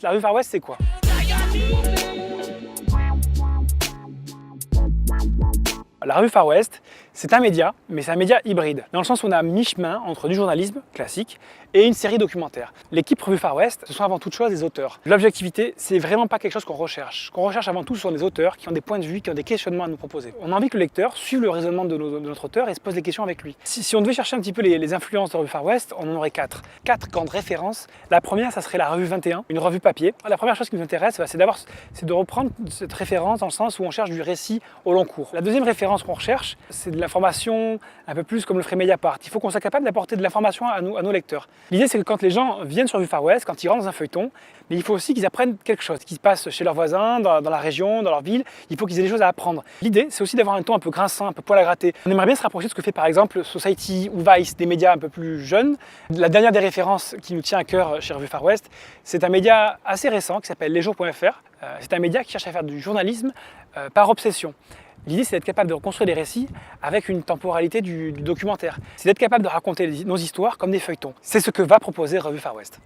La revue Far West, c'est quoi? La revue Far West, c'est un média, mais c'est un média hybride, dans le sens où on a mi-chemin entre du journalisme classique et une série documentaire. L'équipe Revue Far West, ce sont avant toute chose des auteurs. L'objectivité, c'est vraiment pas quelque chose qu'on recherche. Ce qu'on recherche avant tout, ce sont des auteurs qui ont des points de vue, qui ont des questionnements à nous proposer. On a envie que le lecteur suive le raisonnement de notre auteur et se pose des questions avec lui. Si on devait chercher un petit peu les influences de Revue Far West, on en aurait quatre. Quatre grandes références. La première, ça serait la revue 21, une revue papier. La première chose qui nous intéresse, c'est de reprendre cette référence dans le sens où on cherche du récit au long cours. La deuxième référence qu'on recherche, c'est de l'information un peu plus comme le ferait Mediapart. Il faut qu'on soit capable d'apporter de l'information à nos lecteurs. L'idée, c'est que quand les gens viennent sur Revue Far West, quand ils rentrent dans un feuilleton, mais il faut aussi qu'ils apprennent quelque chose, qui se passe chez leurs voisins, dans la région, dans leur ville. Il faut qu'ils aient des choses à apprendre. L'idée, c'est aussi d'avoir un ton un peu grinçant, un peu poil à gratter. On aimerait bien se rapprocher de ce que fait par exemple Society ou Vice, des médias un peu plus jeunes. La dernière des références qui nous tient à cœur chez Revue Far West, c'est un média assez récent qui s'appelle lesjours.fr. C'est un média qui cherche à faire du journalisme par obsession. L'idée, c'est d'être capable de reconstruire des récits avec une temporalité du documentaire. C'est d'être capable de raconter nos histoires comme des feuilletons. C'est ce que va proposer Revue Far West.